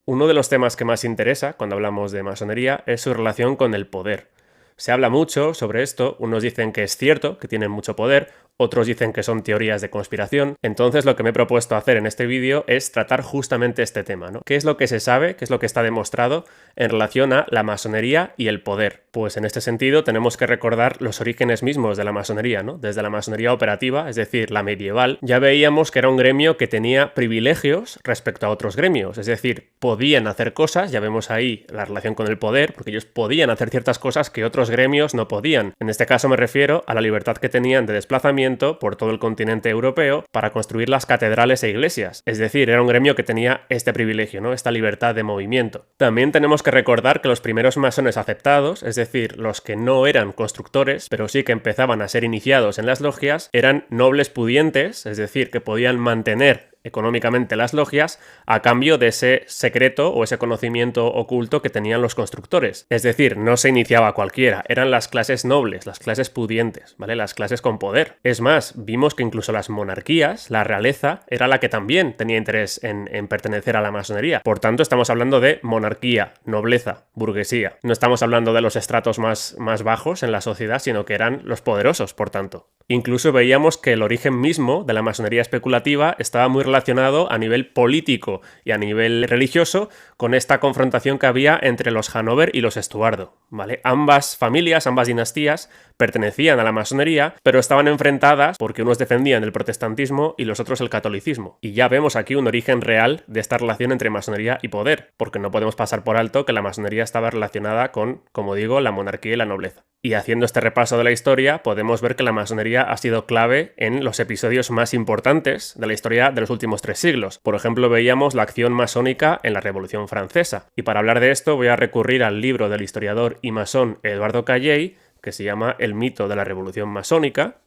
Uno de los temas que más interesa cuando hablamos de masonería es su relación con el poder. Se habla mucho sobre esto, unos dicen que es cierto, que tienen mucho poder, otros dicen que son teorías de conspiración. Entonces lo que me he propuesto hacer en este vídeo es tratar justamente este tema, ¿no? ¿Qué es lo que se sabe, qué es lo que está demostrado en relación a la masonería y el poder? Pues en este sentido tenemos que recordar los orígenes mismos de la masonería, ¿no? Desde la masonería operativa, es decir, la medieval, ya veíamos que era un gremio que tenía privilegios respecto a otros gremios, es decir, podían hacer cosas, ya vemos ahí la relación con el poder, porque ellos podían hacer ciertas cosas que otros gremios no podían. En este caso me refiero a la libertad que tenían de desplazamiento por todo el continente europeo para construir las catedrales e iglesias. Es decir, era un gremio que tenía este privilegio, ¿no? Esta libertad de movimiento. También tenemos que recordar que los primeros masones aceptados, es decir, los que no eran constructores, pero sí que empezaban a ser iniciados en las logias, eran nobles pudientes, es decir, que podían mantener económicamente las logias a cambio de ese secreto o ese conocimiento oculto que tenían los constructores. Es decir, no se iniciaba cualquiera, eran las clases nobles, las clases pudientes, ¿vale? Las clases con poder. Es más, vimos que incluso las monarquías, la realeza, era la que también tenía interés en pertenecer a la masonería. Por tanto, estamos hablando de monarquía, nobleza, burguesía. No estamos hablando de los estratos más bajos en la sociedad, sino que eran los poderosos, por tanto. Incluso veíamos que el origen mismo de la masonería especulativa estaba muy relacionado a nivel político y a nivel religioso con esta confrontación que había entre los Hannover y los Estuardo, ¿vale? Ambas familias, ambas dinastías pertenecían a la masonería, pero estaban enfrentadas porque unos defendían el protestantismo y los otros el catolicismo. Y ya vemos aquí un origen real de esta relación entre masonería y poder, porque no podemos pasar por alto que la masonería estaba relacionada con, como digo, la monarquía y la nobleza. Y haciendo este repaso de la historia, podemos ver que la masonería ha sido clave en los episodios más importantes de la historia de los últimos 3 siglos. Por ejemplo, veíamos la acción masónica en la Revolución Francesa. Y para hablar de esto voy a recurrir al libro del historiador y masón Eduardo Cayey, que se llama El mito de la Revolución Masónica,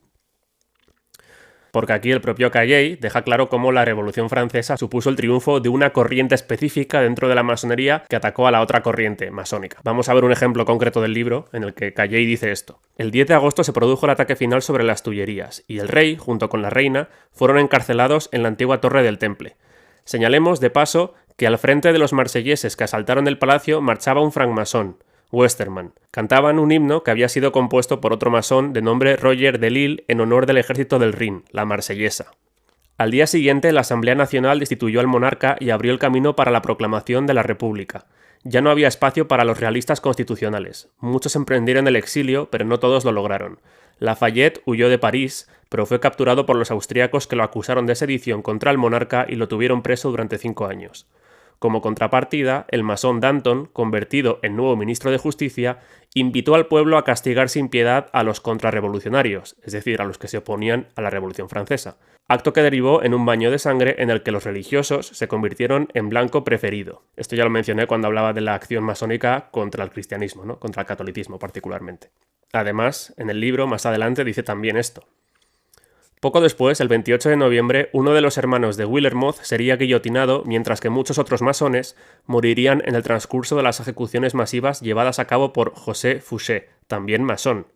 porque aquí el propio Cayey deja claro cómo la Revolución Francesa supuso el triunfo de una corriente específica dentro de la masonería que atacó a la otra corriente masónica. Vamos a ver un ejemplo concreto del libro en el que Cayey dice esto. El 10 de agosto se produjo el ataque final sobre las Tullerías, y el rey, junto con la reina, fueron encarcelados en la antigua torre del Temple. Señalemos, de paso, que al frente de los marselleses que asaltaron el palacio marchaba un francmasón, Westermann. Cantaban un himno que había sido compuesto por otro masón de nombre Roger de Lille en honor del ejército del Rin, la Marsellesa. Al día siguiente, la Asamblea Nacional destituyó al monarca y abrió el camino para la proclamación de la República. Ya no había espacio para los realistas constitucionales. Muchos emprendieron el exilio, pero no todos lo lograron. Lafayette huyó de París, pero fue capturado por los austríacos que lo acusaron de sedición contra el monarca y lo tuvieron preso durante 5 años. Como contrapartida, el masón Danton, convertido en nuevo ministro de Justicia, invitó al pueblo a castigar sin piedad a los contrarrevolucionarios, es decir, a los que se oponían a la Revolución Francesa, acto que derivó en un baño de sangre en el que los religiosos se convirtieron en blanco preferido. Esto ya lo mencioné cuando hablaba de la acción masónica contra el cristianismo, ¿no? Contra el catolicismo particularmente. Además, en el libro, más adelante, dice también esto. Poco después, el 28 de noviembre, uno de los hermanos de Willermoth sería guillotinado, mientras que muchos otros masones morirían en el transcurso de las ejecuciones masivas llevadas a cabo por José Fouché, también masón.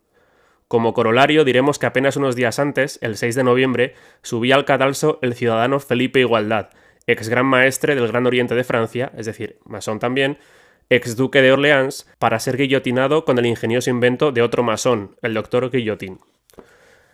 Como corolario, diremos que apenas unos días antes, el 6 de noviembre, subía al cadalso el ciudadano Felipe Igualdad, ex gran maestre del Gran Oriente de Francia, es decir, masón también, ex duque de Orleans, para ser guillotinado con el ingenioso invento de otro masón, el doctor Guillotin.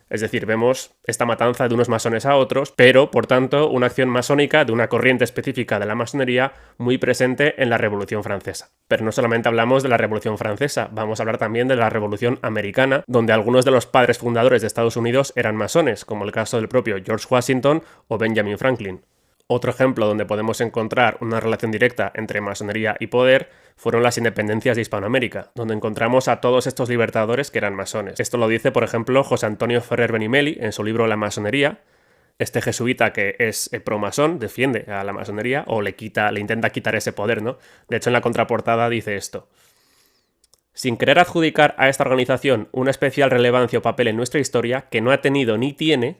Es decir, vemos esta matanza de unos masones a otros, pero, por tanto, una acción masónica de una corriente específica de la masonería muy presente en la Revolución Francesa. Pero no solamente hablamos de la Revolución Francesa, vamos a hablar también de la Revolución Americana, donde algunos de los padres fundadores de Estados Unidos eran masones, como el caso del propio George Washington o Benjamin Franklin. Otro ejemplo donde podemos encontrar una relación directa entre masonería y poder fueron las independencias de Hispanoamérica, donde encontramos a todos estos libertadores que eran masones. Esto lo dice, por ejemplo, José Antonio Ferrer Benimeli en su libro La masonería. Este jesuita que es pro-masón defiende a la masonería o le intenta quitar ese poder, ¿no? De hecho, en la contraportada dice esto. Sin querer adjudicar a esta organización una especial relevancia o papel en nuestra historia que no ha tenido ni tiene,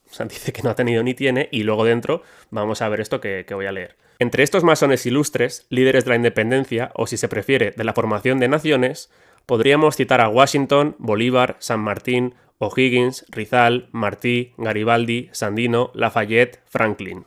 o sea, dice que no ha tenido ni tiene, y luego dentro vamos a ver esto que voy a leer. Entre estos masones ilustres, líderes de la independencia, o si se prefiere, de la formación de naciones, podríamos citar a Washington, Bolívar, San Martín, O'Higgins, Rizal, Martí, Garibaldi, Sandino, Lafayette, Franklin.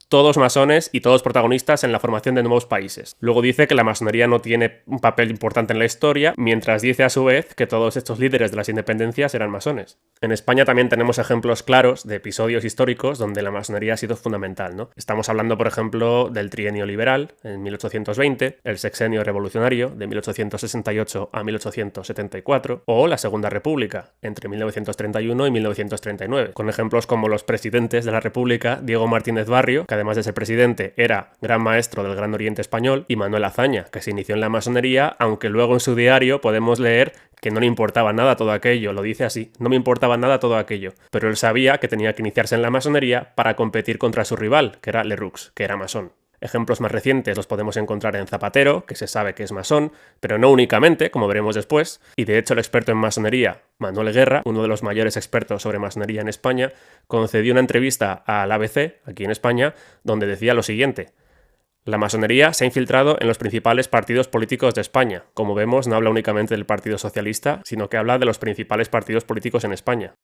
todos masones y todos protagonistas en la formación de nuevos países. Luego dice que la masonería no tiene un papel importante en la historia, mientras dice a su vez que todos estos líderes de las independencias eran masones. En España también tenemos ejemplos claros de episodios históricos donde la masonería ha sido fundamental, ¿no? Estamos hablando, por ejemplo, del trienio liberal en 1820, el sexenio revolucionario de 1868 a 1874 o la Segunda República entre 1931 y 1939, con ejemplos como los presidentes de la República, Diego Martínez Barrio, que además de ser presidente era gran maestro del Gran Oriente Español, y Manuel Azaña, que se inició en la masonería, aunque luego en su diario podemos leer que no le importaba nada todo aquello, lo dice así, no me importaba nada todo aquello, pero él sabía que tenía que iniciarse en la masonería para competir contra su rival, que era Lerroux, que era masón. Ejemplos más recientes los podemos encontrar en Zapatero, que se sabe que es masón, pero no únicamente, como veremos después, y de hecho el experto en masonería, Manuel Guerra, uno de los mayores expertos sobre masonería en España, concedió una entrevista al ABC, aquí en España, donde decía lo siguiente: la masonería se ha infiltrado en los principales partidos políticos de España. Como vemos, no habla únicamente del Partido Socialista, sino que habla de los principales partidos políticos en España.